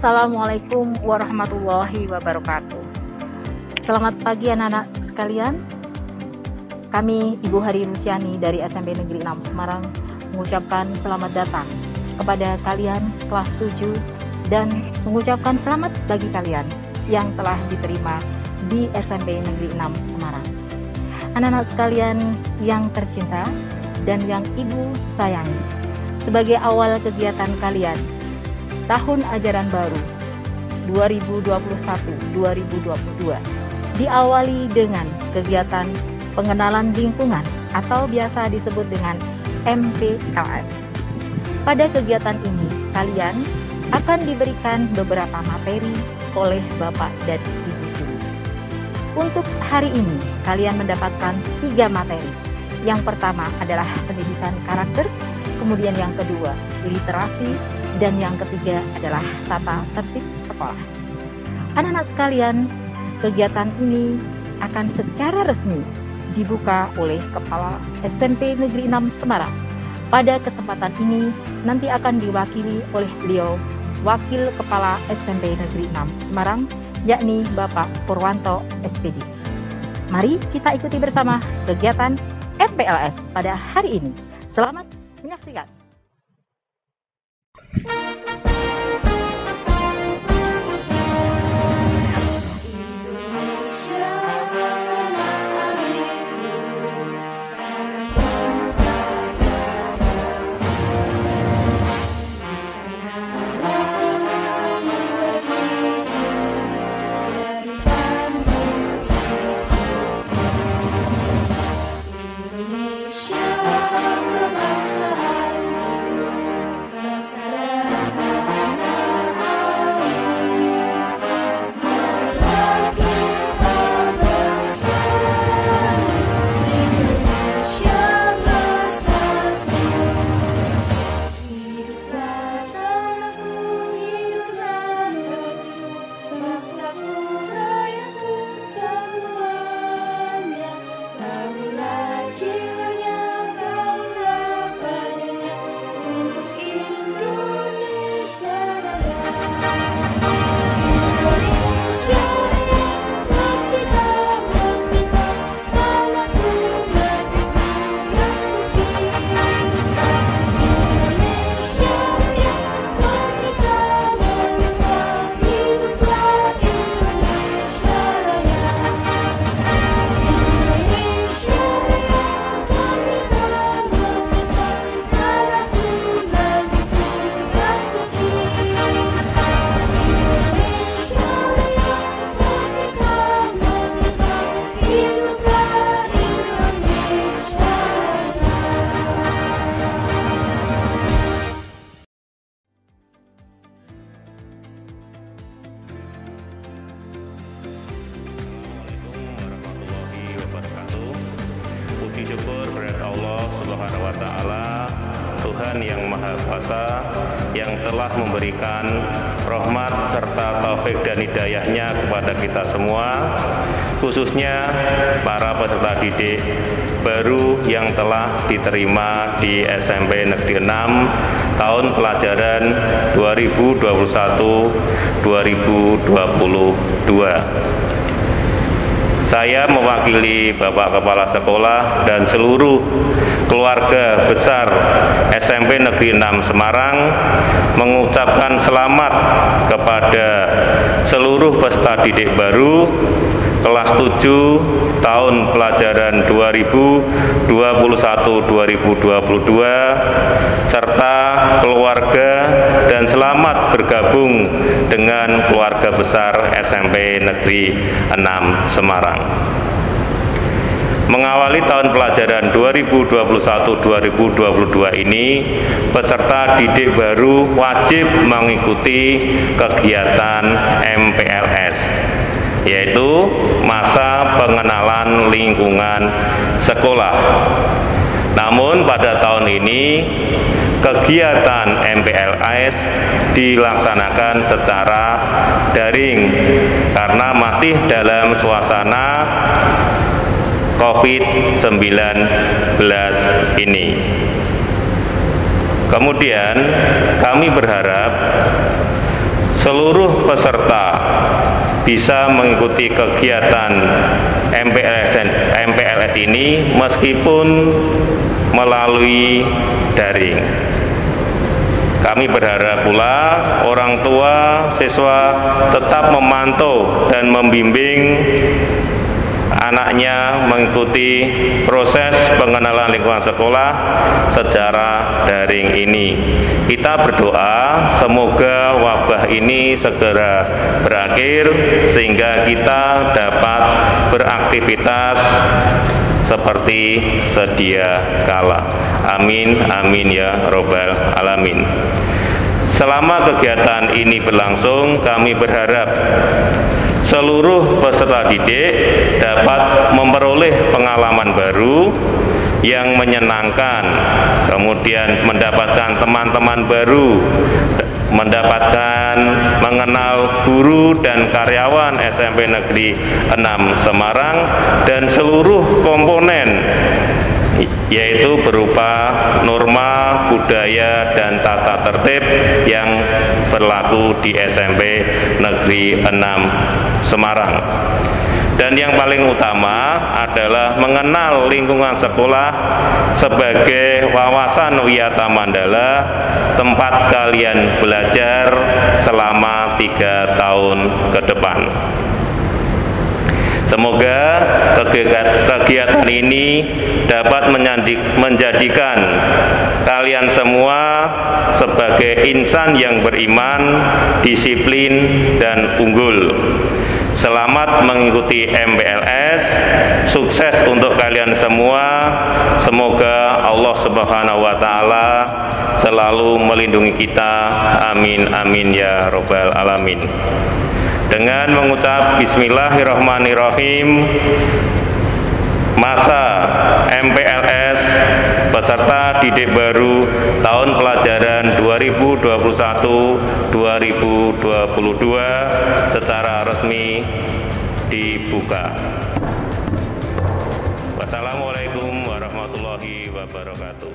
Assalamualaikum warahmatullahi wabarakatuh. Selamat pagi anak-anak sekalian. Kami Ibu Hari Rusiani dari SMP Negeri 6 Semarang mengucapkan selamat datang kepada kalian kelas 7 dan mengucapkan selamat bagi kalian yang telah diterima di SMP Negeri 6 Semarang. Anak-anak sekalian yang tercinta dan yang Ibu sayangi, sebagai awal kegiatan kalian tahun ajaran baru 2021-2022 diawali dengan kegiatan pengenalan lingkungan atau biasa disebut dengan MPLS. Pada kegiatan ini, kalian akan diberikan beberapa materi oleh Bapak dan Ibu guru. Untuk hari ini, kalian mendapatkan 3 materi. Yang pertama adalah pendidikan karakter, kemudian yang kedua literasi, dan yang ketiga adalah tata tertib sekolah. Anak-anak sekalian, kegiatan ini akan secara resmi dibuka oleh Kepala SMP Negeri 6 Semarang. Pada kesempatan ini nanti akan diwakili oleh beliau, Wakil Kepala SMP Negeri 6 Semarang, yakni Bapak Purwanto SPD. Mari kita ikuti bersama kegiatan MPLS pada hari ini. Selamat menyaksikan. Puji syukur kepada Allah Subhanahu wa Ta'ala, Tuhan yang Maha Kuasa, yang telah memberikan rahmat serta taufik dan hidayahnya kepada kita semua, khususnya para peserta didik baru yang telah diterima di SMP Negeri 6 tahun pelajaran 2021-2022. Saya mewakili Bapak Kepala Sekolah dan seluruh keluarga besar SMP Negeri 6 Semarang mengucapkan selamat kepada seluruh peserta didik baru kelas 7 tahun pelajaran 2021-2022 serta keluarga, dan selamat bergabung dengan keluarga besar SMP Negeri 6 Semarang. Mengawali tahun pelajaran 2021-2022 ini, peserta didik baru wajib mengikuti kegiatan MPLS, yaitu masa pengenalan lingkungan sekolah. Namun pada tahun ini kegiatan MPLS dilaksanakan secara daring karena masih dalam suasana COVID-19 ini. Kemudian kami berharap seluruh peserta bisa mengikuti kegiatan MPLS ini meskipun melalui daring. Kami berharap pula orang tua siswa tetap memantau dan membimbing anaknya mengikuti proses pengenalan lingkungan sekolah secara daring ini. Kita berdoa semoga wabah ini segera berakhir sehingga kita dapat beraktivitas seperti sedia kala. Amin, amin ya robbal alamin. Selama kegiatan ini berlangsung, kami berharap seluruh peserta didik dapat memperoleh pengalaman baru yang menyenangkan, kemudian mendapatkan teman-teman baru, mendapatkan mengenal guru dan karyawan SMP Negeri 6 Semarang dan seluruh komponen, yaitu berupa norma, budaya, dan tata tertib yang berlaku di SMP Negeri 6 Semarang. Dan yang paling utama adalah mengenal lingkungan sekolah sebagai wawasan wisata Mandala, tempat kalian belajar selama 3 tahun ke depan. Semoga kegiatan ini dapat menjadikan kalian semua sebagai insan yang beriman, disiplin, dan unggul. Selamat mengikuti MPLS, sukses untuk kalian semua. Semoga Allah Subhanahu wa Ta'ala selalu melindungi kita. Amin, amin ya robbal alamin. Dengan mengucap Bismillahirrahmanirrahim, masa MPLS peserta didik baru tahun pelajaran 2021-2022 secara resmi dibuka. Wassalamualaikum warahmatullahi wabarakatuh.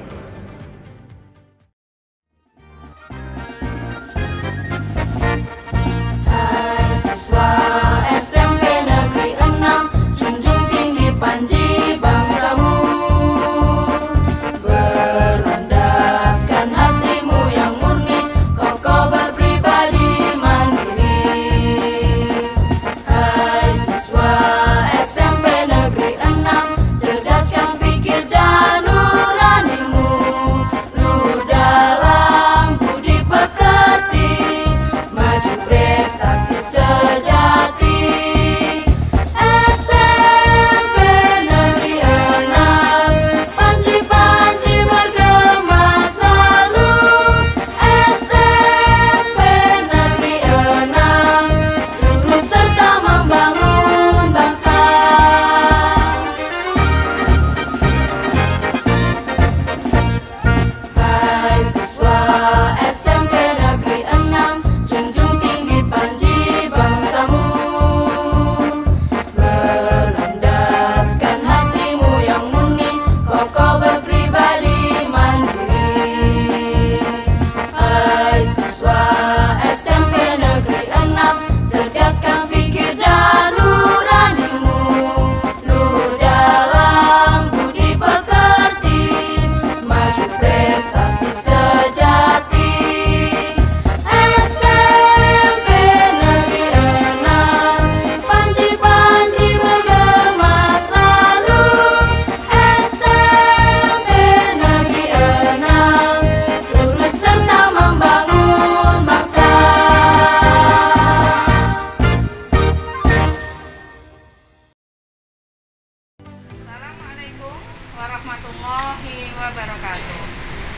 warahmatullahi wabarakatuh.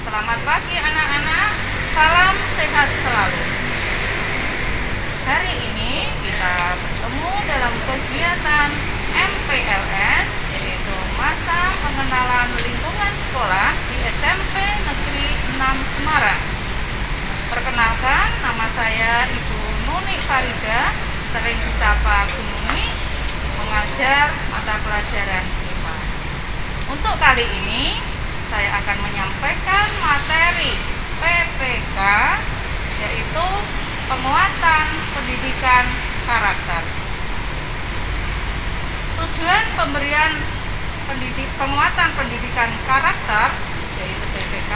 Selamat pagi anak-anak, salam sehat selalu. Hari ini kita bertemu dalam kegiatan MPLS, yaitu masa pengenalan lingkungan sekolah di SMP Negeri 6 Semarang. Perkenalkan, nama saya Ibu Nuni Farida, sering disapa Gunumi, mengajar mata pelajaran IPA. Untuk kali ini saya akan menyampaikan materi PPK, yaitu penguatan pendidikan karakter. Tujuan pemberian penguatan pendidikan karakter yaitu PPK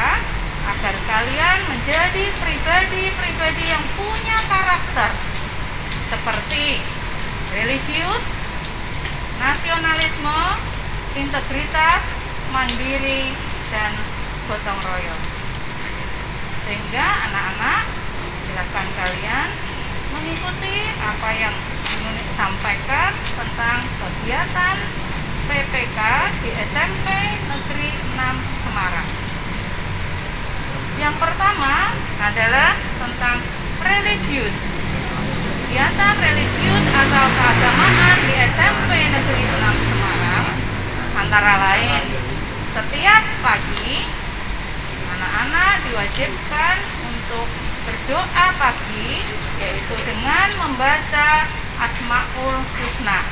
agar kalian menjadi pribadi-pribadi yang punya karakter seperti religius, nasionalisme, integritas, mandiri, dan gotong royong. Sehingga anak-anak, silakan kalian mengikuti apa yang Nunik sampaikan tentang kegiatan PPK di SMP Negeri 6 Semarang. Yang pertama adalah tentang religius. Kegiatan religius atau keagamaan di SMP Negeri 6 Semarang antara lain setiap pagi anak-anak diwajibkan untuk berdoa pagi, yaitu dengan membaca Asmaul Husna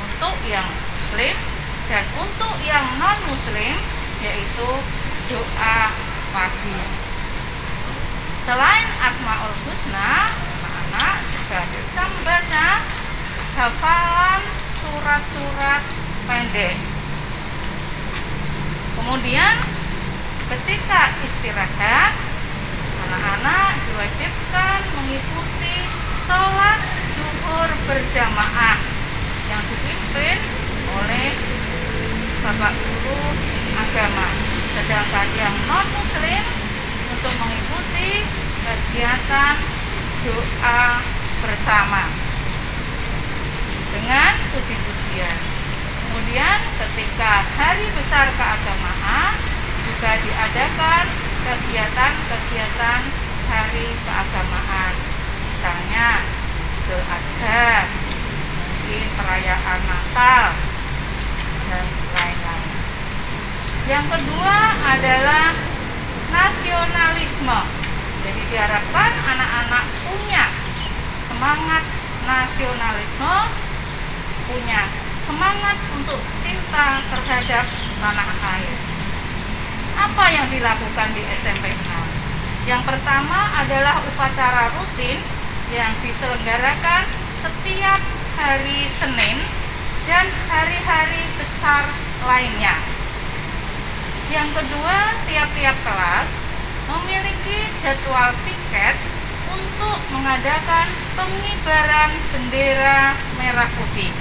untuk yang muslim, dan untuk yang non muslim yaitu doa pagi. Selain Asmaul Husna, anak-anak juga bisa membaca hafalan surat-surat pendek. Kemudian ketika istirahat, anak-anak diwajibkan mengikuti sholat zuhur berjamaah yang dipimpin oleh Bapak Guru Agama. Sedangkan yang non muslim untuk mengikuti kegiatan doa bersama dengan puji-pujian. Kemudian ketika hari besar keagamaan juga diadakan kegiatan-kegiatan hari keagamaan, misalnya Idul Adha, mungkin perayaan Natal, dan lain-lain. Yang kedua adalah nasionalisme. Jadi diharapkan anak-anak punya semangat nasionalisme, punya semangat untuk cinta terhadap tanah air. Apa yang dilakukan di SMP 6? Yang pertama adalah upacara rutin yang diselenggarakan setiap hari Senin dan hari-hari besar lainnya. Yang kedua, tiap-tiap kelas memiliki jadwal piket untuk mengadakan pengibaran bendera merah putih.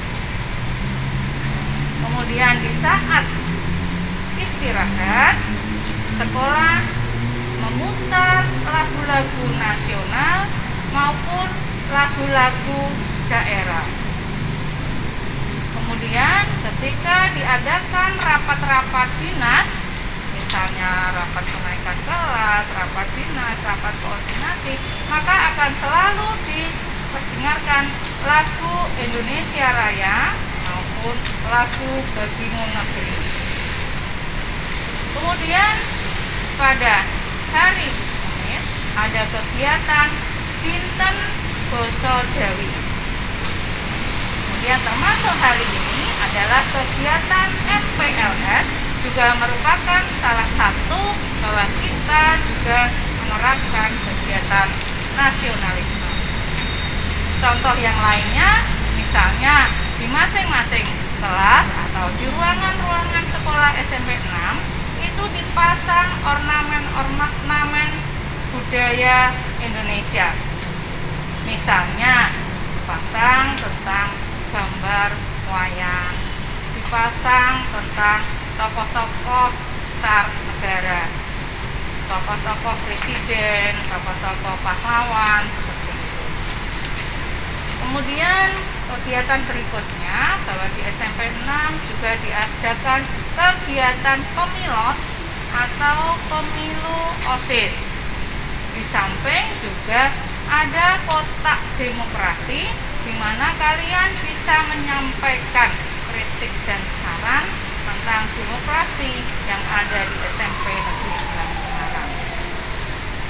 Kemudian di saat istirahat, sekolah memutar lagu-lagu nasional maupun lagu-lagu daerah. Kemudian ketika diadakan rapat-rapat dinas, misalnya rapat kenaikan kelas, rapat dinas, rapat koordinasi, maka akan selalu diperdengarkan lagu Indonesia Raya maupun lagu Bagimu Negeri. Kemudian pada hari Kamis ada kegiatan Dinten Basa Jawi. Kemudian termasuk hari ini adalah kegiatan MPLS, juga merupakan salah satu bahwa kita juga menerapkan kegiatan nasionalisme. Contoh yang lainnya, misalnya di masing-masing kelas atau di ruangan-ruangan sekolah SMP 6 itu dipasang ornamen-ornamen budaya Indonesia. Misalnya dipasang tentang gambar wayang, dipasang tentang tokoh-tokoh besar negara, tokoh-tokoh presiden, tokoh-tokoh pahlawan, seperti itu. Kemudian kegiatan berikutnya bahwa di SMP 6 juga diadakan kegiatan pemilos atau pemilu OSIS. Di samping juga ada kotak demokrasi di mana kalian bisa menyampaikan kritik dan saran tentang demokrasi yang ada di SMP Negeri 6 Semarang.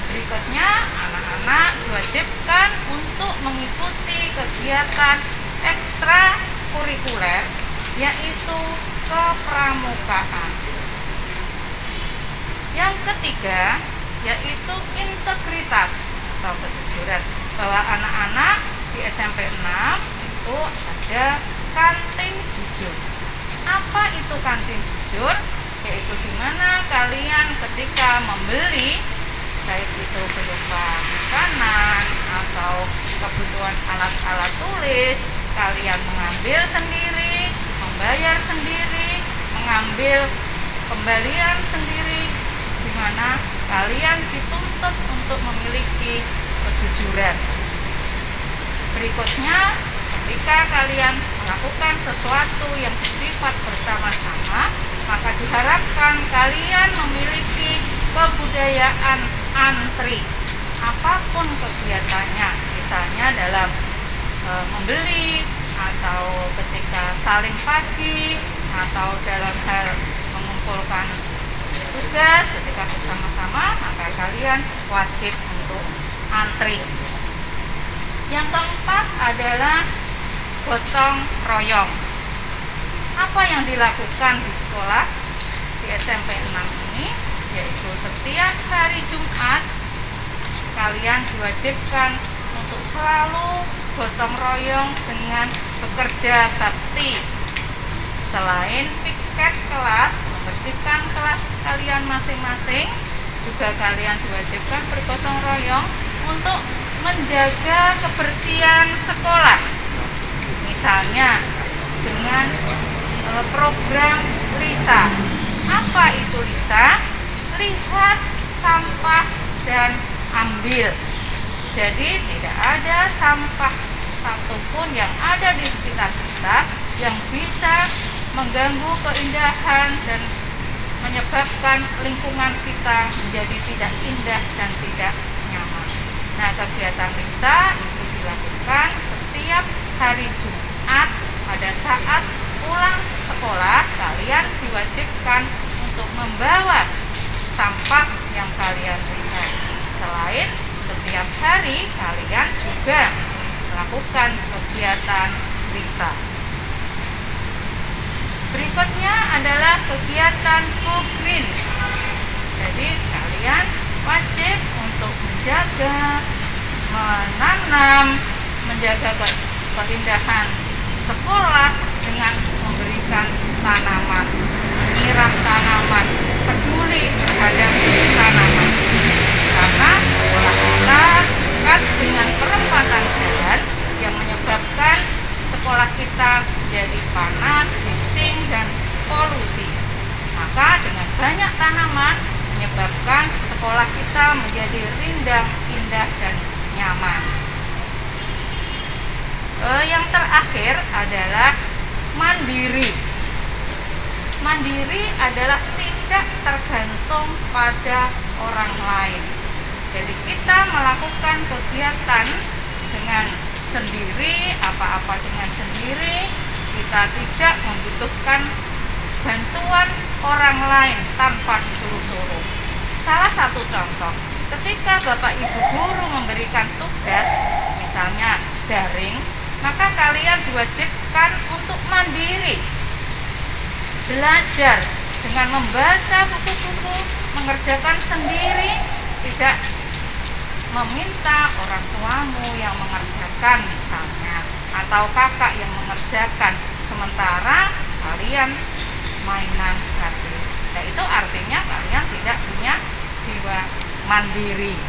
Berikutnya, anak-anak diwajibkan untuk mengikuti kegiatan ekstrakurikuler, yaitu kepramukaan. Yang ketiga, yaitu integritas atau kejujuran. bahwa anak-anak di SMP 6 itu ada kantin jujur. Apa itu kantin jujur? Yaitu di mana kalian ketika membeli, baik itu berupa makanan atau kebutuhan alat-alat tulis, kalian mengambil sendiri, membayar sendiri, mengambil kembalian sendiri, di mana kalian dituntut untuk memiliki kejujuran. Berikutnya, ketika kalian melakukan sesuatu yang bersifat bersama-sama, maka diharapkan kalian memiliki kebudayaan antri. Apapun kegiatannya, misalnya dalam membeli, atau ketika saling pagi, atau dalam hal mengumpulkan tugas ketika bersama-sama, maka kalian wajib untuk antri. Yang keempat adalah gotong royong. Apa yang dilakukan di sekolah di SMP 6 ini, yaitu setiap hari Jumat kalian diwajibkan untuk selalu gotong royong dengan bekerja bakti. Selain piket kelas, membersihkan kelas kalian masing-masing, juga kalian diwajibkan bergotong royong untuk menjaga kebersihan sekolah. Misalnya dengan program LISA. Apa itu LISA? Lihat, sampah, dan ambil. Jadi tidak ada sampah satupun yang ada di sekitar kita yang bisa mengganggu keindahan dan menyebabkan lingkungan kita menjadi tidak indah dan tidak nyaman. Nah, kegiatan LISA itu dilakukan setiap hari Jumat. Pada saat pulang sekolah, kalian diwajibkan untuk membawa sampah yang kalian lihat. Selain setiap hari, kalian juga melakukan kegiatan LISA. Berikutnya adalah kegiatan Go Green. Jadi kalian wajib untuk menjaga, menanam, menjaga keindahan sekolah dengan memberikan tanaman, menyiram tanaman, peduli terhadap tanaman. Karena sekolah kita dekat dengan perempatan jalan yang menyebabkan sekolah kita menjadi panas, bising, dan polusi. Maka dengan banyak tanaman menyebabkan sekolah kita menjadi rindang, indah, dan nyaman. Yang terakhir adalah mandiri. Mandiri adalah tidak tergantung pada orang lain. Jadi kita melakukan kegiatan dengan sendiri, apa-apa dengan sendiri. Kita tidak membutuhkan bantuan orang lain tanpa disuruh-suruh. Salah satu contoh, ketika Bapak Ibu guru memberikan tugas, misalnya daring, maka kalian diwajibkan untuk mandiri, belajar dengan membaca buku-buku, mengerjakan sendiri, tidak meminta orang tuamu yang mengerjakan misalnya, atau kakak yang mengerjakan, sementara kalian mainan gratis. Nah, itu artinya kalian tidak punya jiwa mandiri.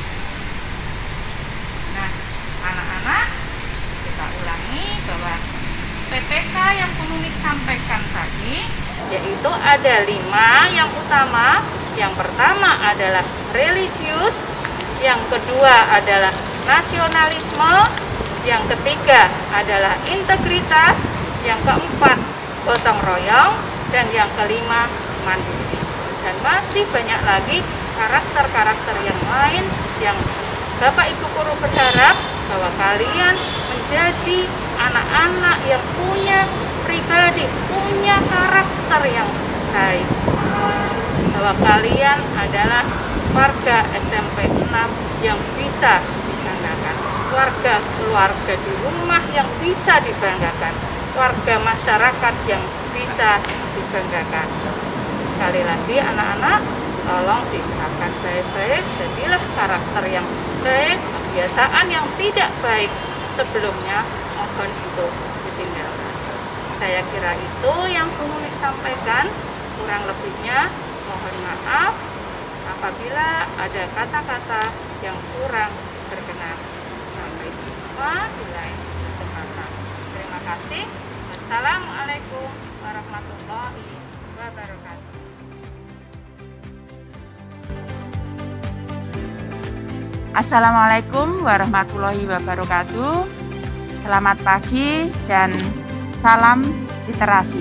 Nah, anak-anak, kita ulangi bahwa PPK yang Bu Nunik sampaikan tadi, yaitu ada 5 yang utama. Yang pertama adalah religius, yang kedua adalah nasionalisme, yang ketiga adalah integritas, yang keempat gotong royong, dan yang kelima mandiri. Dan masih banyak lagi karakter-karakter yang lain yang Bapak Ibu guru berharap bahwa kalian menjadi anak-anak yang punya pribadi, punya karakter yang baik. Bahwa kalian adalah warga SMP 6 yang bisa dibanggakan, keluarga di rumah yang bisa dibanggakan, warga masyarakat yang bisa dibanggakan. Sekali lagi anak-anak, tolong diterapkan baik-baik, jadilah karakter yang baik, kebiasaan yang tidak baik sebelumnya, mohon itu ditinggalkan. Saya kira itu yang Bu Nunik sampaikan. Kurang lebihnya mohon maaf apabila ada kata-kata yang kurang berkenan. Sampai jumpa di lain kesempatan. Terima kasih. Wassalamualaikum warahmatullahi wabarakatuh. Assalamualaikum warahmatullahi wabarakatuh. Selamat pagi dan salam literasi.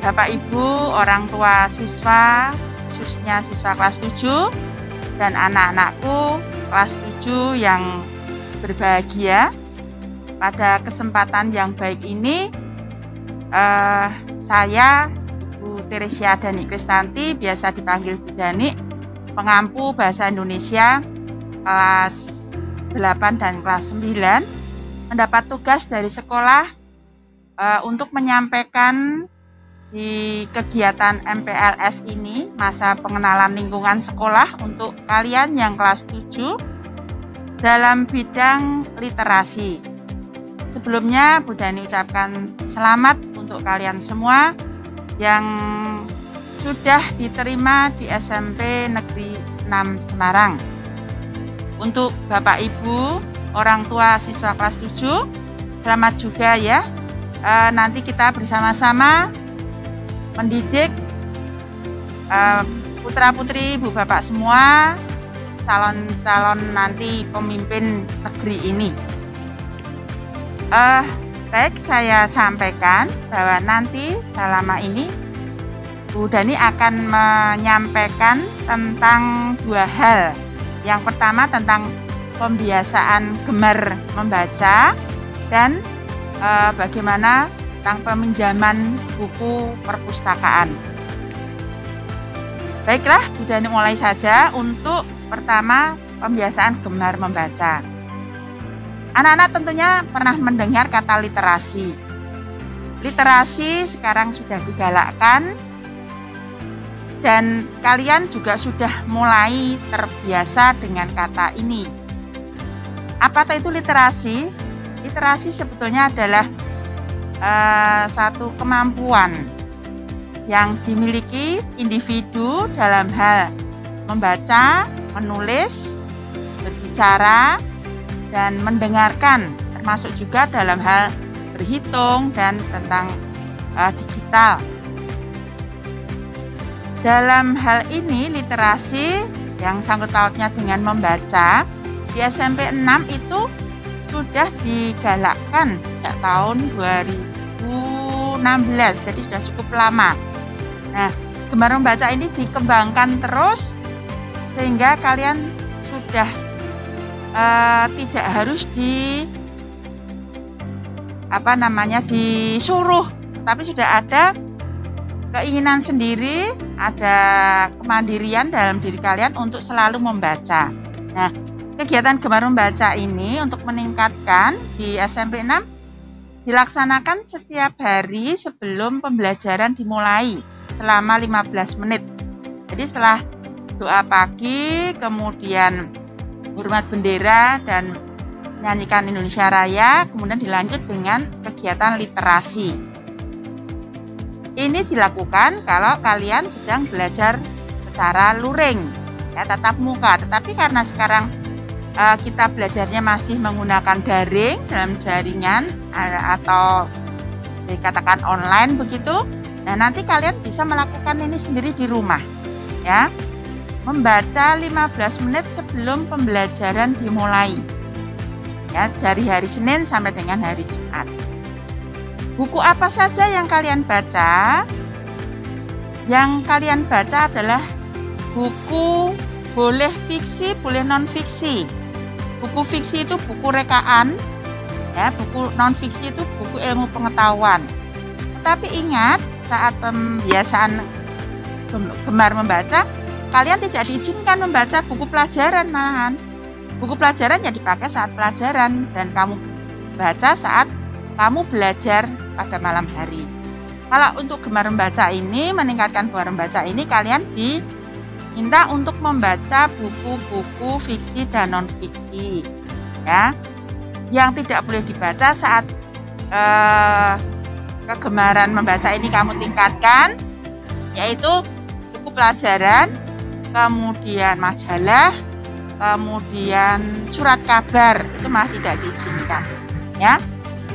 Bapak Ibu, orang tua siswa, khususnya siswa kelas 7 dan anak-anakku kelas 7 yang berbahagia. Pada kesempatan yang baik ini, saya Ibu Teresia Dani Kristanti, biasa dipanggil Bu Dani, pengampu bahasa Indonesia kelas 8 dan kelas 9, mendapat tugas dari sekolah untuk menyampaikan di kegiatan MPLS ini, masa pengenalan lingkungan sekolah untuk kalian yang kelas 7 dalam bidang literasi. Sebelumnya Bu Dani ucapkan selamat untuk kalian semua yang sudah diterima di SMP Negeri 6 Semarang. Untuk Bapak Ibu, orang tua siswa kelas 7, selamat juga ya. Nanti kita bersama-sama mendidik putra-putri Ibu Bapak semua, calon-calon nanti pemimpin negeri ini. Baik, saya sampaikan bahwa nanti selama ini Bu Dani akan menyampaikan tentang 2 hal. Yang pertama tentang pembiasaan gemar membaca dan bagaimana tentang peminjaman buku perpustakaan. Baiklah, Bu Dani mulai saja. Untuk pertama, pembiasaan gemar membaca. Anak-anak tentunya pernah mendengar kata literasi. Literasi sekarang sudah digalakkan dan kalian juga sudah mulai terbiasa dengan kata ini. Apa itu literasi? Literasi sebetulnya adalah satu kemampuan yang dimiliki individu dalam hal membaca, menulis, berbicara, dan mendengarkan, termasuk juga dalam hal berhitung dan tentang digital. Dalam hal ini, literasi yang sangkut pautnya dengan membaca di SMP 6 itu sudah digalakkan sejak tahun 2016, jadi sudah cukup lama. Nah, gemar membaca ini dikembangkan terus sehingga kalian sudah tidak harus disuruh, tapi sudah ada keinginan sendiri, ada kemandirian dalam diri kalian untuk selalu membaca. Nah, kegiatan gemar membaca ini untuk meningkatkan di SMP 6 dilaksanakan setiap hari sebelum pembelajaran dimulai selama 15 menit. Jadi setelah doa pagi, kemudian hormat bendera dan menyanyikan Indonesia Raya, kemudian dilanjut dengan kegiatan literasi. Ini dilakukan kalau kalian sedang belajar secara luring, ya, tatap muka. Tetapi karena sekarang kita belajarnya masih menggunakan daring dalam jaringan atau dikatakan online begitu, nah nanti kalian bisa melakukan ini sendiri di rumah, ya. Membaca 15 menit sebelum pembelajaran dimulai, ya, dari hari Senin sampai dengan hari Jumat. Buku apa saja yang kalian baca? Yang kalian baca adalah buku, boleh fiksi, boleh non-fiksi. Buku fiksi itu buku rekaan, ya, buku non-fiksi itu buku ilmu pengetahuan. Tetapi ingat, saat pembiasaan gemar membaca, kalian tidak diizinkan membaca buku pelajaran malahan. Buku pelajaran ya dipakai saat pelajaran dan kamu baca saat kamu belajar pada malam hari. Kalau untuk gemar membaca ini, meningkatkan gemar membaca ini, kalian minta untuk membaca buku-buku fiksi dan non-fiksi. Ya, yang tidak boleh dibaca saat kegemaran membaca ini kamu tingkatkan, yaitu buku pelajaran, kemudian majalah, kemudian surat kabar, itu malah tidak diizinkan. Ya,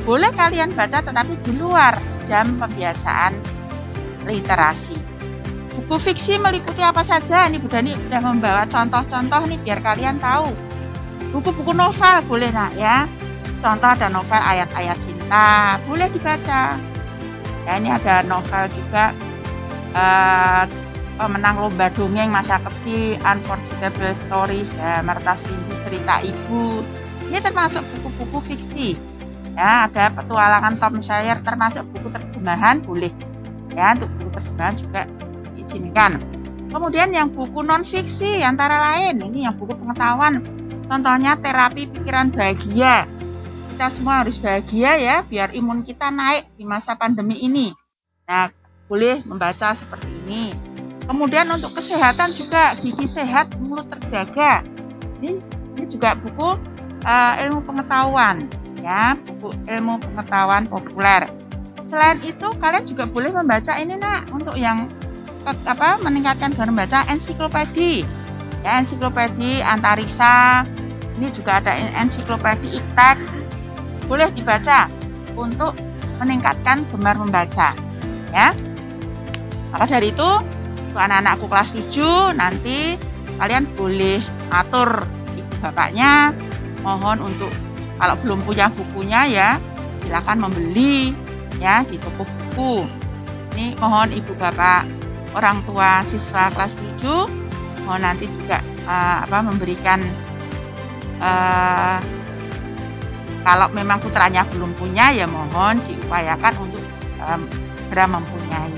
boleh kalian baca tetapi di luar jam pembiasaan literasi. Buku fiksi meliputi apa saja? Ini Bu Dani sudah membawa contoh-contoh nih biar kalian tahu. Buku-buku novel boleh nak ya. Contoh ada novel ayat-ayat cinta, boleh dibaca. Ya, ini ada novel juga pemenang lomba dongeng masa kecil, Unforgettable Stories, ya, Mertas Rindu Cerita Ibu. Ini termasuk buku-buku fiksi. Ya, ada petualangan Tom Sawyer, termasuk buku terjemahan boleh. Ya, untuk buku terjemahan juga diizinkan. Kemudian yang buku non fiksi antara lain ini yang buku pengetahuan. Contohnya Terapi Pikiran Bahagia. Kita semua harus bahagia ya, biar imun kita naik di masa pandemi ini. Nah, boleh membaca seperti ini. Kemudian untuk kesehatan juga, gigi sehat, mulut terjaga. Ini juga buku ilmu pengetahuan, ya, buku ilmu pengetahuan populer. Selain itu, kalian juga boleh membaca ini nak, untuk yang meningkatkan gemar membaca ensiklopedi. Ya, ensiklopedi antariksa. Ini juga ada ensiklopedi iptek. Boleh dibaca untuk meningkatkan gemar membaca. Ya. Maka dari itu, untuk anak-anakku kelas 7 nanti kalian boleh atur ibu bapaknya, mohon untuk kalau belum punya bukunya ya silakan membeli ya di toko buku. Ini mohon ibu bapak orang tua siswa kelas 7 mohon nanti juga memberikan kalau memang putranya belum punya ya mohon diupayakan untuk segera mempunyai.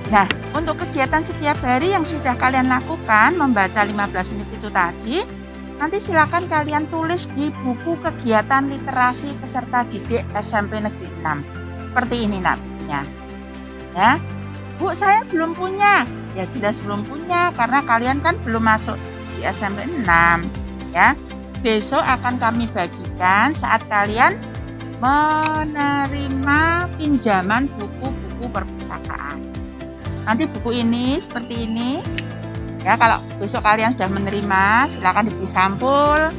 Nah, untuk kegiatan setiap hari yang sudah kalian lakukan membaca 15 menit itu tadi, nanti silakan kalian tulis di buku kegiatan literasi peserta didik SMP Negeri 6. Seperti ini nantinya. Ya. Bu, saya belum punya. Ya jelas belum punya karena kalian kan belum masuk di SMP 6, ya. Besok akan kami bagikan saat kalian menerima pinjaman buku-buku perpustakaan. Nanti buku ini seperti ini. Ya, kalau besok kalian sudah menerima, silakan diberi sampul,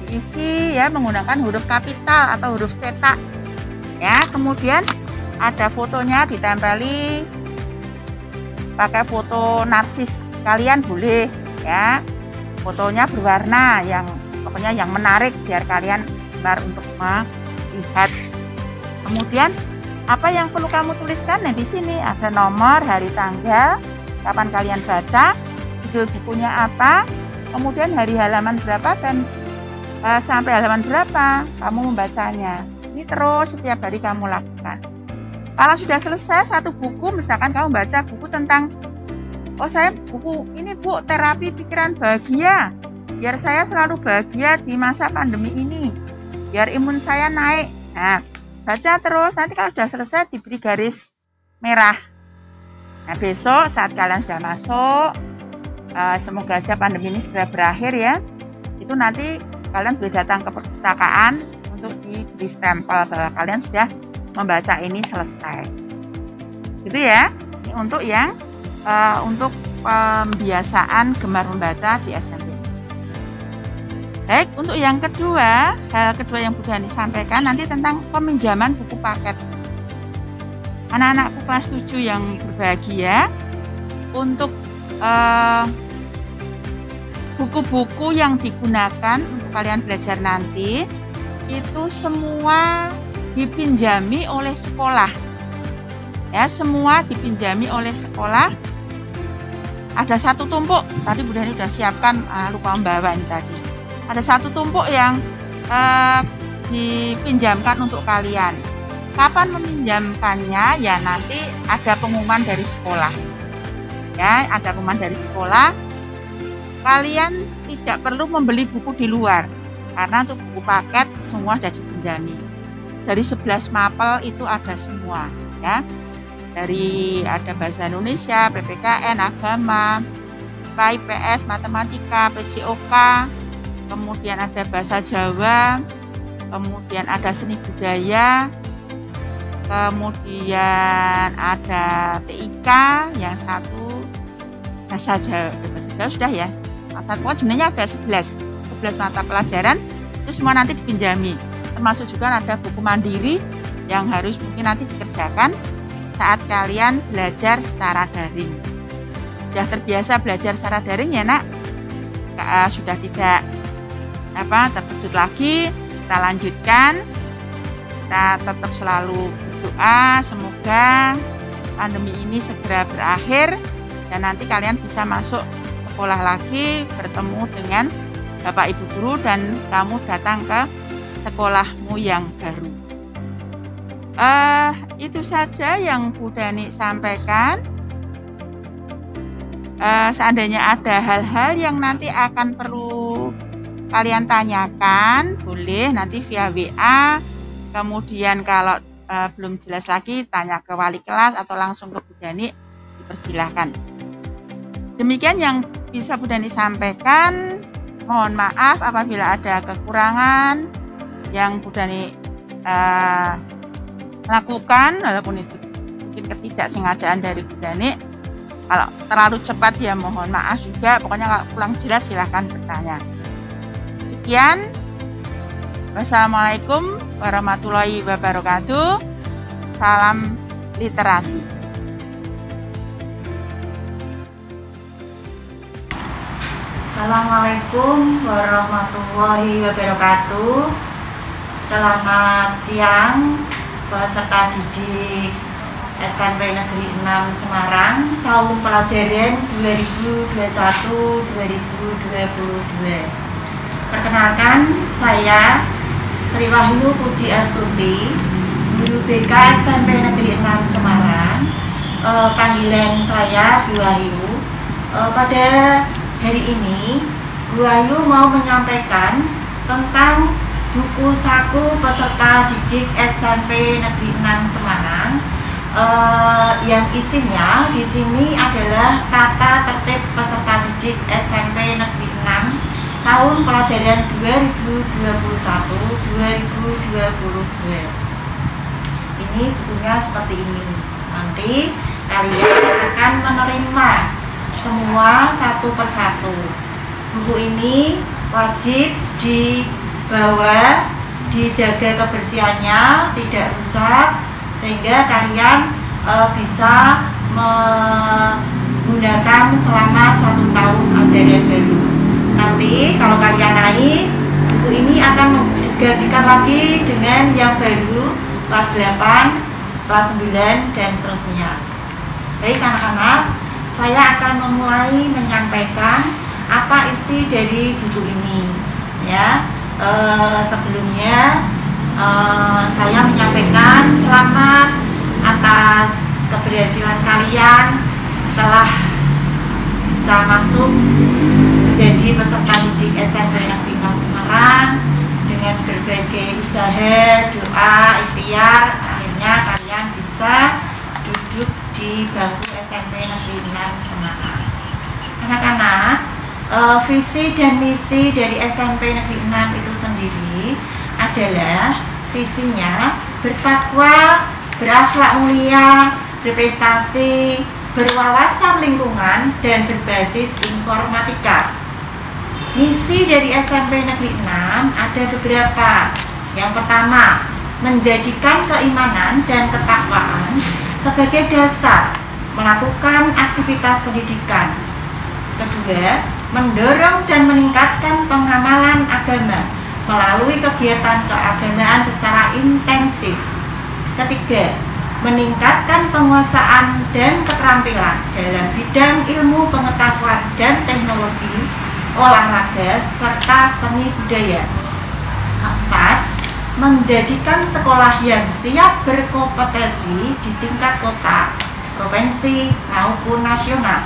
diisi ya menggunakan huruf kapital atau huruf cetak. Ya, kemudian ada fotonya ditempeli pakai foto narsis kalian boleh ya. Fotonya berwarna yang pokoknya yang menarik biar kalian gemar untuk melihat. Kemudian apa yang perlu kamu tuliskan? Nah, di sini ada nomor, hari, tanggal, kapan kalian baca, judul bukunya apa, kemudian hari halaman berapa dan sampai halaman berapa kamu membacanya. Ini terus setiap hari kamu lakukan. Kalau sudah selesai satu buku, misalkan kamu baca buku tentang saya buku ini Bu, Terapi Pikiran Bahagia. Biar saya selalu bahagia di masa pandemi ini. Biar imun saya naik. Nah, baca terus. Nanti kalau sudah selesai diberi garis merah. Nah, besok saat kalian sudah masuk, semoga saja pandemi ini segera berakhir ya. Itu nanti kalian boleh datang ke perpustakaan untuk diberi stempel bahwa kalian sudah membaca ini selesai. Gitu ya. Ini untuk yang untuk pembiasaan gemar membaca di SMP. Baik, untuk yang kedua, hal kedua yang Bu Dani sampaikan nanti tentang peminjaman buku paket. Anak-anakku kelas 7 yang berbahagia, untuk buku-buku yang digunakan untuk kalian belajar nanti, itu semua dipinjami oleh sekolah. Ya, semua dipinjami oleh sekolah. Ada satu tumpuk, tadi Bu Dani sudah siapkan, lupa membawa ini tadi. Ada satu tumpuk yang dipinjamkan untuk kalian. Kapan meminjamkannya? Ya nanti ada pengumuman dari sekolah. Ya, ada pengumuman dari sekolah. Kalian tidak perlu membeli buku di luar karena untuk buku paket semua sudah dipinjami. Dari 11 mapel itu ada semua, ya. Dari ada bahasa Indonesia, PPKN, agama, IPA, IPS, Matematika, PJOK, kemudian ada Bahasa Jawa, kemudian ada Seni Budaya, kemudian ada TIK, yang satu Bahasa Jawa sudah ya. Satu sebenarnya ada 11 mata pelajaran, itu semua nanti dipinjami. Termasuk juga ada buku mandiri yang harus mungkin nanti dikerjakan saat kalian belajar secara daring. Sudah terbiasa belajar secara daring ya nak? Sudah tidak terkejut lagi. Kita lanjutkan. Kita tetap selalu berdoa semoga pandemi ini segera berakhir dan nanti kalian bisa masuk sekolah lagi, bertemu dengan Bapak Ibu guru dan kamu datang ke sekolahmu yang baru. Itu saja yang Bu Dani sampaikan. Seandainya ada hal-hal yang nanti akan perlu kalian tanyakan, boleh nanti via WA. Kemudian kalau belum jelas lagi, tanya ke wali kelas atau langsung ke Bu Dani, dipersilahkan. Demikian yang bisa Bu Dani sampaikan. Mohon maaf apabila ada kekurangan yang Bu Dani lakukan, walaupun itu mungkin ketidaksengajaan dari Bu Dani. Kalau terlalu cepat ya mohon maaf juga. Pokoknya kalau kurang jelas silahkan bertanya. Sekian. Wassalamualaikum warahmatullahi wabarakatuh. Salam literasi. Assalamualaikum warahmatullahi wabarakatuh. Selamat siang peserta didik SMP Negeri 6 Semarang tahun pelajaran 2021-2022. Perkenalkan, saya Sri Wahyu Puji Astuti, guru BK SMP Negeri 6 Semarang. Panggilan saya Bu Wahyu. Pada hari ini Bu Wahyu mau menyampaikan tentang buku saku peserta didik SMP Negeri 6 Semarang. Yang isinya di sini adalah tata tertib peserta didik SMP Negeri 6 tahun pelajaran 2021-2022. Ini bukunya seperti ini. Nanti kalian akan menerima semua satu persatu. Buku ini wajib dibawa, dijaga kebersihannya, tidak rusak, sehingga kalian bisa menggunakan selama 1 tahun ajaran baru. Nanti kalau kalian naik, buku ini akan digantikan lagi dengan yang baru kelas 8, kelas 9 dan seterusnya. Baik anak-anak, saya akan memulai menyampaikan apa isi dari buku ini. Ya, sebelumnya saya menyampaikan selamat atas keberhasilan kalian telah bisa masuk menjadi peserta didik SMP Negeri 6 Semarang. Dengan berbagai usaha, doa, ikhtiar, akhirnya kalian bisa duduk di bangku SMP Negeri 6 Semarang. Anak-anak, visi dan misi dari SMP Negeri 6 itu sendiri adalah visinya bertakwa, berakhlak mulia, berprestasi, berwawasan lingkungan, dan berbasis informatika. Misi dari SMP Negeri 6 ada beberapa. Yang pertama, menjadikan keimanan dan ketakwaan sebagai dasar melakukan aktivitas pendidikan. Kedua, mendorong dan meningkatkan pengamalan agama melalui kegiatan keagamaan secara intensif. Ketiga, meningkatkan penguasaan dan keterampilan dalam bidang ilmu pengetahuan dan teknologi, olahraga, serta seni budaya. Keempat, menjadikan sekolah yang siap berkompetisi di tingkat kota, provinsi, maupun nasional.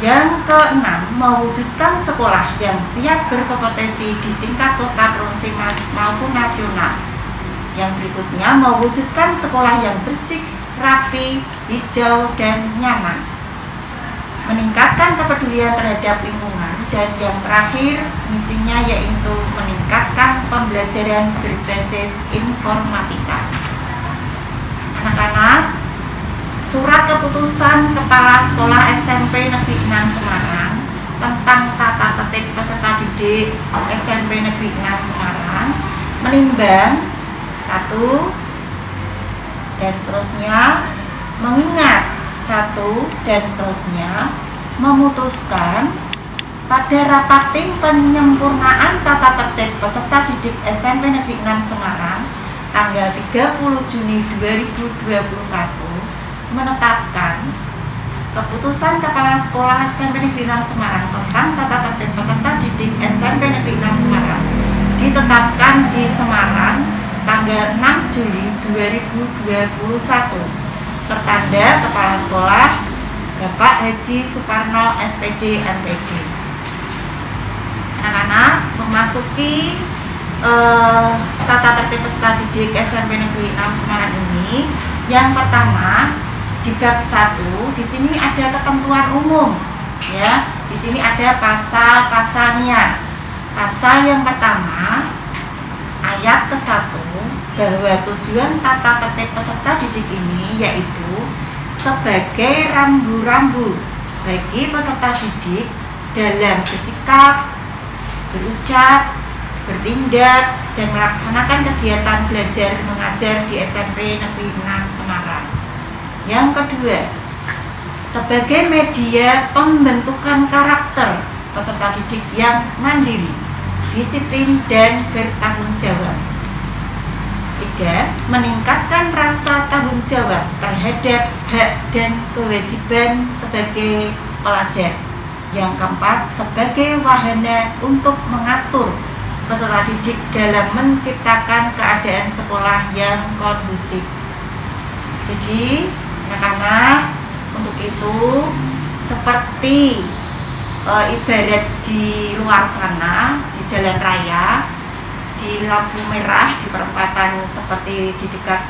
Yang keenam, mewujudkan sekolah yang siap berkompetisi di tingkat kota, provinsi, maupun nasional. Yang berikutnya, mewujudkan sekolah yang bersih, rapi, hijau, dan nyaman. meningkatkan kepedulian terhadap lingkungan, dan yang terakhir misinya yaitu meningkatkan pembelajaran berbasis informatika. Anak-anak, surat keputusan Kepala Sekolah SMP Negeri 6 Semarang tentang tata tertib peserta didik SMP Negeri 6 Semarang menimbang 1 dan seterusnya, mengingat 1 dan seterusnya, memutuskan pada rapat tim penyempurnaan tata tertib peserta didik SMP Negeri 6 Semarang tanggal 30 Juni 2021 menetapkan keputusan Kepala Sekolah SMP Negeri 6 Semarang tentang tata tertib peserta didik SMP Negeri 6 Semarang ditetapkan di Semarang tanggal 6 Juli 2021, tertanda Kepala Sekolah Bapak Haji Suparno SPD MPD. Anak-anak, memasuki tata tertib peserta didik SMP Negeri 6 Semarang ini, yang pertama di bab 1 di sini ada ketentuan umum, ya. Di sini ada pasal-pasalnya. Pasal yang pertama ayat ke-1 bahwa tujuan tata tertib peserta didik ini yaitu sebagai rambu-rambu bagi peserta didik dalam bersikap, berucap, bertindak, dan melaksanakan kegiatan belajar mengajar di SMP Negeri 6 Semarang. Yang kedua, sebagai media pembentukan karakter peserta didik yang mandiri, disiplin, dan bertanggung jawab. 3. Meningkatkan rasa tanggung jawab terhadap hak dan kewajiban sebagai pelajar. Yang keempat, sebagai wahana untuk mengatur peserta didik dalam menciptakan keadaan sekolah yang kondusif. Jadi, anak-anak, untuk itu seperti ibarat di luar sana, di jalan raya, di lampu merah, di perempatan seperti di dekat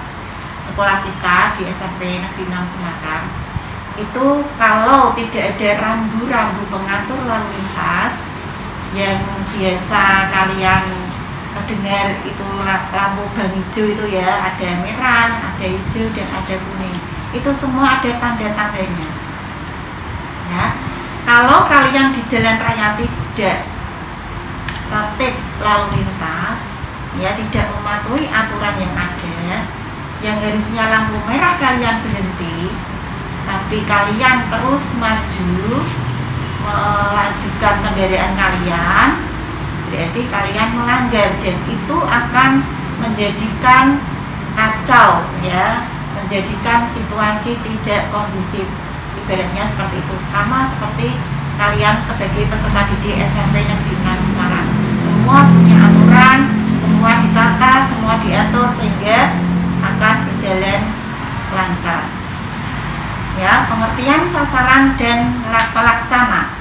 sekolah kita di SMP Negeri 6 Semarang, itu kalau tidak ada rambu-rambu pengatur lalu lintas yang biasa kalian mendengar itu lampu bang hijau itu ya, ada merah, ada hijau, dan ada kuning, itu semua ada tanda-tandanya, ya. Kalau kalian di jalan raya tidak tertib lalu lintas, ya, tidak mematuhi aturan yang ada, yang harusnya lampu merah kalian berhenti, tapi kalian terus maju melanjutkan kendaraan kalian, berarti kalian melanggar, dan itu akan menjadikan kacau, ya, menjadikan situasi tidak kondusif. Ibaratnya seperti itu, sama seperti kalian sebagai peserta didik SMP Negeri 6 Semarang, semua punya aturan, semua ditata, semua diatur sehingga akan berjalan lancar, ya. Pengertian sasaran dan pelaksana.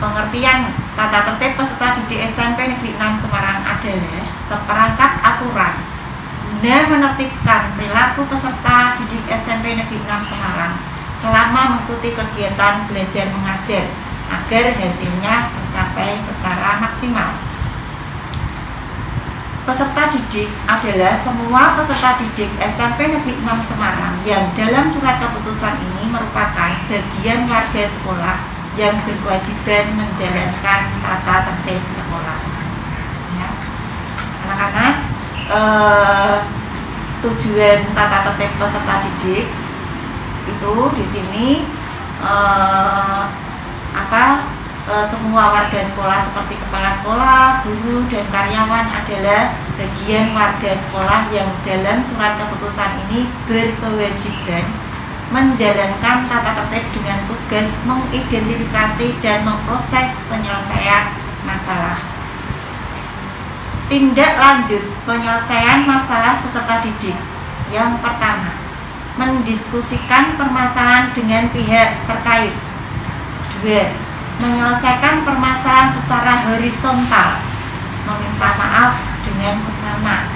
Pengertian tata tertib peserta didik SMP Negeri 6 Semarang adalah seperangkat aturan guna menertibkan perilaku peserta didik SMP Negeri 6 Semarang selama mengikuti kegiatan belajar mengajar agar hasilnya tercapai secara maksimal. Peserta didik adalah semua peserta didik SMP Negeri 6 Semarang yang dalam surat keputusan ini merupakan bagian warga sekolah yang berkewajiban menjalankan tata tertib sekolah, ya. Anak-anak, tujuan tata tertib peserta didik itu di sini semua warga sekolah seperti kepala sekolah, guru, dan karyawan adalah bagian warga sekolah yang dalam surat keputusan ini berkewajiban menjalankan tata tertib dengan tugas mengidentifikasi dan memproses penyelesaian masalah. Tindak lanjut penyelesaian masalah peserta didik. Yang pertama, mendiskusikan permasalahan dengan pihak terkait. 2. Menyelesaikan permasalahan secara horizontal, meminta maaf dengan sesama.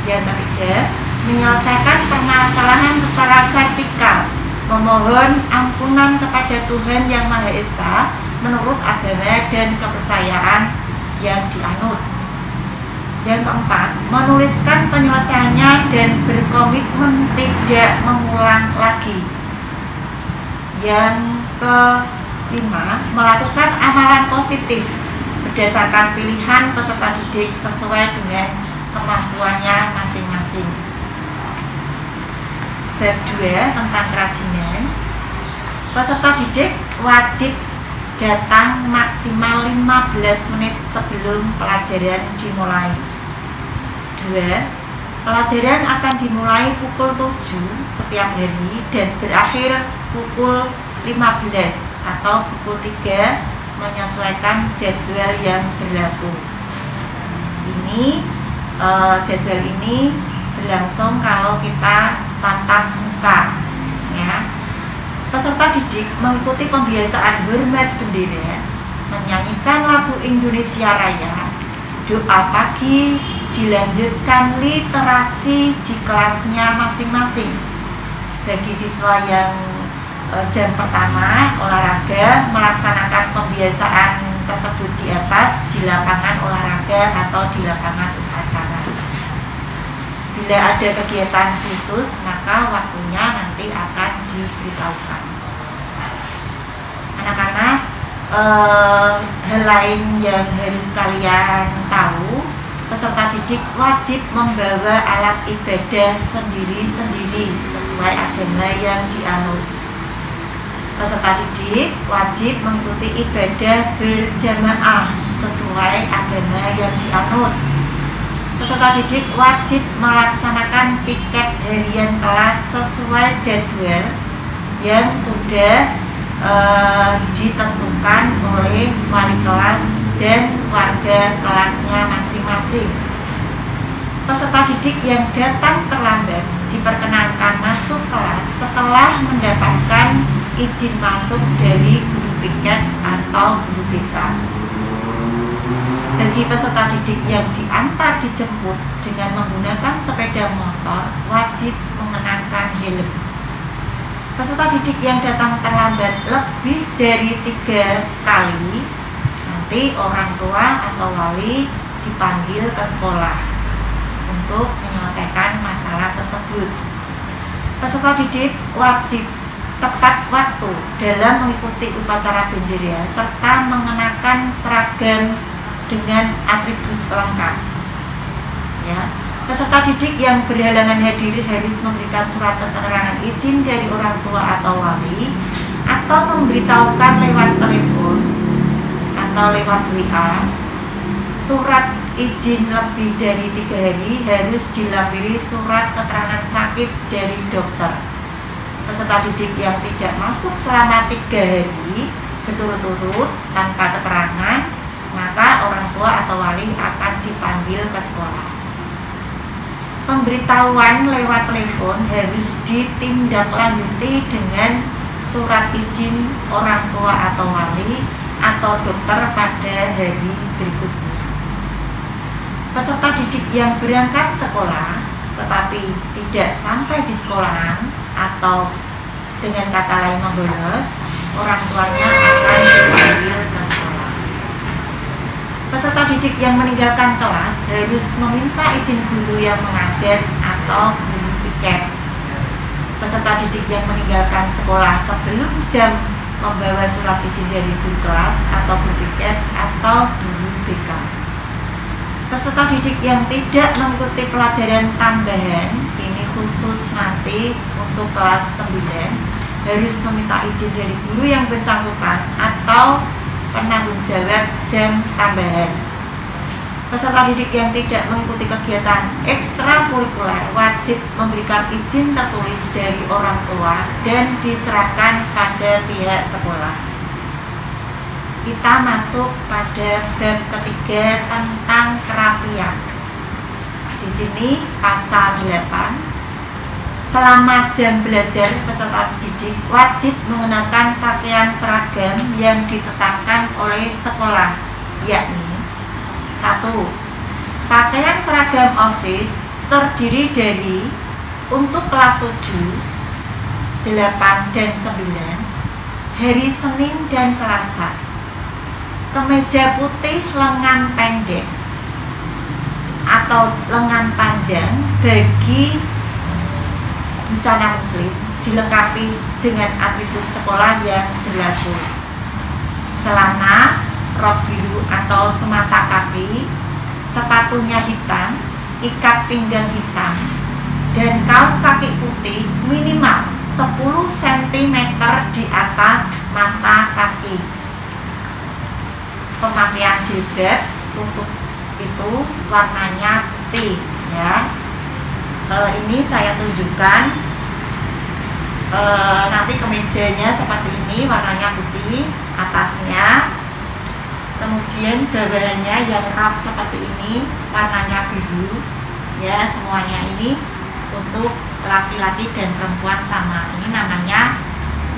Yang ketiga, menyelesaikan permasalahan secara vertikal, memohon ampunan kepada Tuhan Yang Maha Esa menurut agama dan kepercayaan yang dianut. Yang keempat, menuliskan penyelesaiannya dan berkomitmen tidak mengulang lagi. Yang kelima, melakukan amalan positif berdasarkan pilihan peserta didik sesuai dengan kemampuannya masing-masing. Bab 2 tentang kerajinan. Peserta didik wajib datang maksimal 15 menit sebelum pelajaran dimulai. 2. Pelajaran akan dimulai pukul 7 setiap hari dan berakhir pukul 15 atau pukul 3 menyesuaikan jadwal yang berlaku. Jadwal ini berlangsung kalau kita tatap muka, ya. Peserta didik mengikuti pembiasaan hormat bendera, menyanyikan lagu Indonesia Raya, doa pagi, dilanjutkan literasi di kelasnya masing-masing. Bagi siswa yang jam pertama olahraga, melaksanakan pembiasaan tersebut di atas di lapangan olahraga atau di lapangan upacara. Bila ada kegiatan khusus, maka waktunya nanti akan diberitahukan. Anak-anak, hal lain yang harus kalian tahu, peserta didik wajib membawa alat ibadah sendiri-sendiri sesuai agama yang dianut. Peserta didik wajib mengikuti ibadah berjamaah sesuai agama yang dianut. Peserta didik wajib melaksanakan piket harian kelas sesuai jadwal yang sudah ditentukan oleh wali kelas dan warga kelasnya masing-masing. Peserta didik yang datang terlambat diperkenankan masuk kelas setelah mendapatkan izin masuk dari guru piket atau guru BK. Bagi peserta didik yang diantar dijemput dengan menggunakan sepeda motor wajib mengenakan helm. Peserta didik yang datang terlambat lebih dari 3 kali, nanti orang tua atau wali dipanggil ke sekolah untuk menyelesaikan masalah tersebut. Peserta didik wajib tepat waktu dalam mengikuti upacara bendera serta mengenakan seragam dengan atribut lengkap. Ya. Peserta didik yang berhalangan hadir harus memberikan surat keterangan izin dari orang tua atau wali atau memberitahukan lewat telepon atau lewat WA. Surat izin lebih dari 3 hari harus dilampiri surat keterangan sakit dari dokter. Peserta didik yang tidak masuk selama 3 hari berturut-turut tanpa keterangan, maka orang tua atau wali akan dipanggil ke sekolah. Pemberitahuan lewat telepon harus ditindaklanjuti dengan surat izin orang tua atau wali atau dokter pada hari berikutnya. Peserta didik yang berangkat sekolah tetapi tidak sampai di sekolahan atau dengan kata lain membolos, orang tuanya akan dipanggil ke sekolah. Peserta didik yang meninggalkan kelas harus meminta izin guru yang mengajar atau guru piket. Peserta didik yang meninggalkan sekolah sebelum jam membawa surat izin dari guru kelas atau guru piket atau guru BK. Peserta didik yang tidak mengikuti pelajaran tambahan, ini khusus nanti untuk kelas 9, harus meminta izin dari guru yang bersangkutan atau penanggung jawab jam tambahan. Peserta didik yang tidak mengikuti kegiatan ekstrakurikuler wajib memberikan izin tertulis dari orang tua dan diserahkan pada pihak sekolah. Kita masuk pada bab ketiga tentang kerapian. Di sini pasal 8. Selama jam belajar, peserta didik wajib mengenakan pakaian seragam yang ditetapkan oleh sekolah, yakni 1. Pakaian seragam OSIS terdiri dari untuk kelas 7 8 dan 9, hari Senin dan Selasa, kemeja putih lengan pendek atau lengan panjang bagi busana muslim dilengkapi dengan atribut sekolah yang berlaku. Celana, rok biru atau semata kaki, sepatunya hitam, ikat pinggang hitam, dan kaos kaki putih minimal 10 cm di atas mata kaki. Pemakaian jilbab untuk itu warnanya putih, ya. Ini saya tunjukkan. Nanti kemejanya seperti ini, warnanya putih atasnya, kemudian bawahannya yang rok seperti ini, warnanya biru, ya. Semuanya ini untuk laki-laki dan perempuan sama. Ini namanya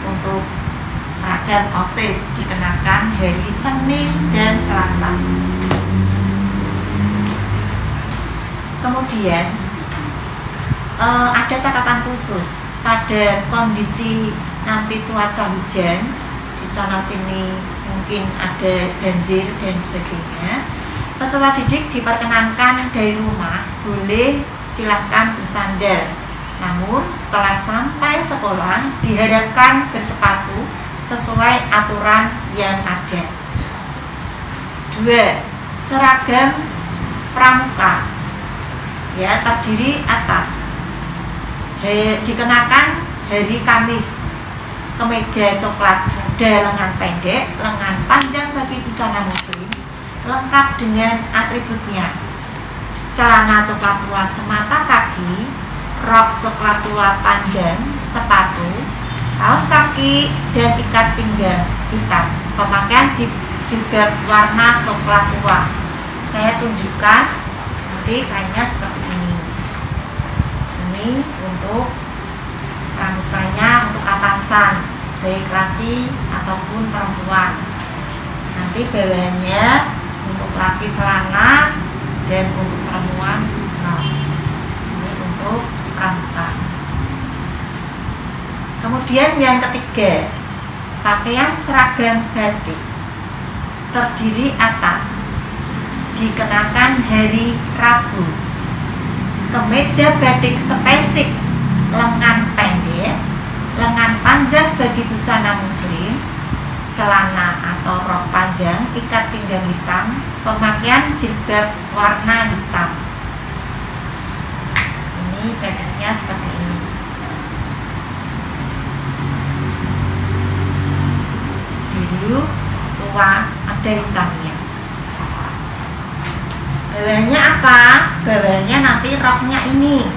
untuk seragam OSIS, dikenakan hari Senin dan Selasa. Kemudian ada catatan khusus pada kondisi nanti cuaca hujan, di sana sini mungkin ada banjir dan sebagainya. Peserta didik diperkenankan dari rumah boleh silahkan bersandar, namun setelah sampai sekolah diharapkan bersepatu sesuai aturan yang ada. 2. Seragam pramuka, ya, terdiri atas dikenakan hari Kamis, kemeja coklat muda lengan pendek, lengan panjang bagi busana muslim, lengkap dengan atributnya. Celana coklat tua semata kaki, rok coklat tua panjang, sepatu, kaos kaki, dan ikat pinggang hitam. Pemakaian jilbab warna coklat tua. Saya tunjukkan, nanti kainnya seperti ini. Ini untuk pramukanya, untuk atasan, baik laki ataupun perempuan. Nanti bawahannya untuk laki celana dan untuk perempuan rok. Ini untuk pramuka. Kemudian yang ketiga, pakaian seragam batik, terdiri atas dikenakan hari Rabu, kemeja batik spesifik lengan pendek, lengan panjang bagi busana muslim, celana atau rok panjang, ikat pinggang hitam, pemakaian jilbab warna hitam. Ini batiknya seperti ini. Biru, tua, ada hitamnya. Bawahannya apa? Bawahannya nanti roknya ini.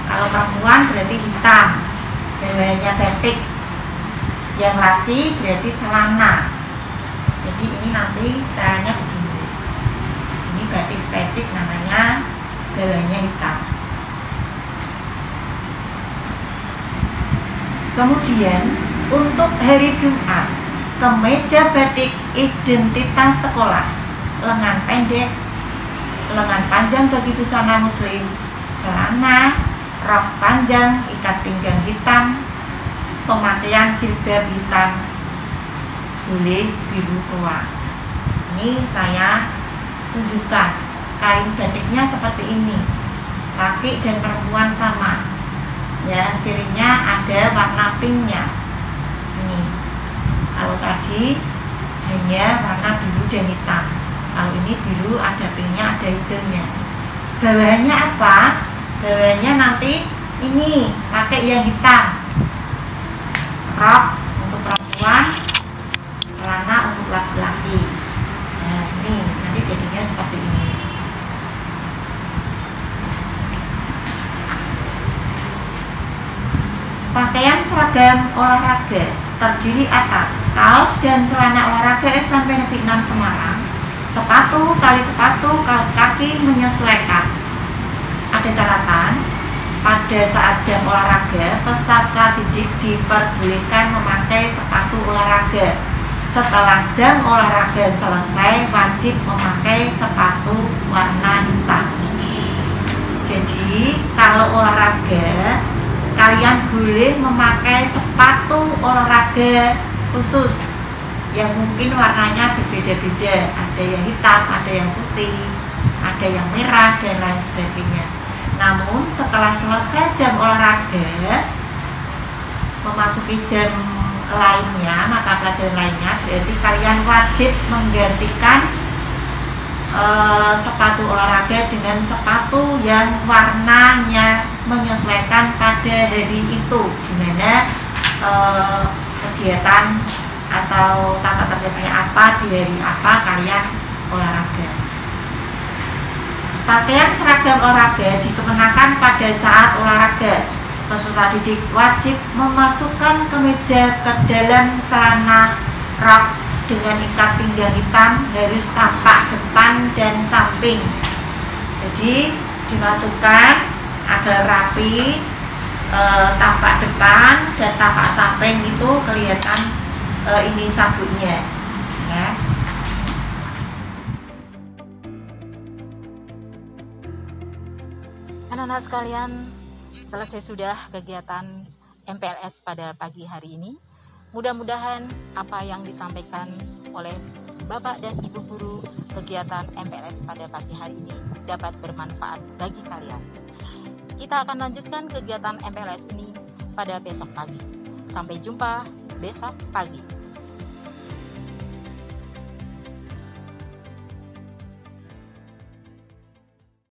Kalau perempuan berarti hitam, bawahannya batik. Yang laki berarti celana. Jadi ini nanti stylenya begini. Ini batik spesifik, namanya bawahannya hitam. Kemudian untuk hari Jumat, kemeja batik identitas sekolah, lengan pendek, lengan panjang bagi busana muslim, celana, rok panjang, ikat pinggang hitam, pemakaian jilbab hitam, boleh biru tua. Ini saya tunjukkan kain batiknya seperti ini, laki dan perempuan sama, ya. Cirinya ada warna pinknya. Ini kalau tadi hanya warna biru dan hitam, kalau ini biru, ada pinknya, ada hijaunya. Bawahannya apa? Bawahannya nanti ini pakai yang hitam, rok untuk perempuan, celana untuk laki-laki. Nah, ini nanti jadinya seperti ini. Pakaian seragam olahraga terdiri atas kaos dan celana olahraga SMP Negeri 6 Semarang, sepatu, tali sepatu, kaos kaki menyesuaikan. Ada catatan, pada saat jam olahraga, peserta didik diperbolehkan memakai sepatu olahraga. Setelah jam olahraga selesai, wajib memakai sepatu warna hitam. Jadi kalau olahraga, kalian boleh memakai sepatu olahraga khusus yang mungkin warnanya berbeda-beda, ada yang hitam, ada yang putih, ada yang merah, dan lain sebagainya. Namun setelah selesai jam olahraga, memasuki jam lainnya, mata pelajaran lainnya, berarti kalian wajib menggantikan sepatu olahraga dengan sepatu yang warnanya menyesuaikan pada hari itu, dimana kegiatan atau tata tertibnya apa, di hari apa kalian olahraga. Pakaian seragam olahraga dikenakan pada saat olahraga. Peserta didik wajib memasukkan kemeja ke dalam celana rok dengan ikat pinggang hitam, harus tampak depan dan samping. Jadi dimasukkan agar rapi, tampak depan dan tampak samping, itu kelihatan ini sabunnya ya. Anak-anak sekalian, selesai sudah kegiatan MPLS pada pagi hari ini. Mudah-mudahan apa yang disampaikan oleh Bapak dan Ibu guru kegiatan MPLS pada pagi hari ini dapat bermanfaat bagi kalian. Kita akan lanjutkan kegiatan MPLS ini pada besok pagi. Sampai jumpa besok pagi.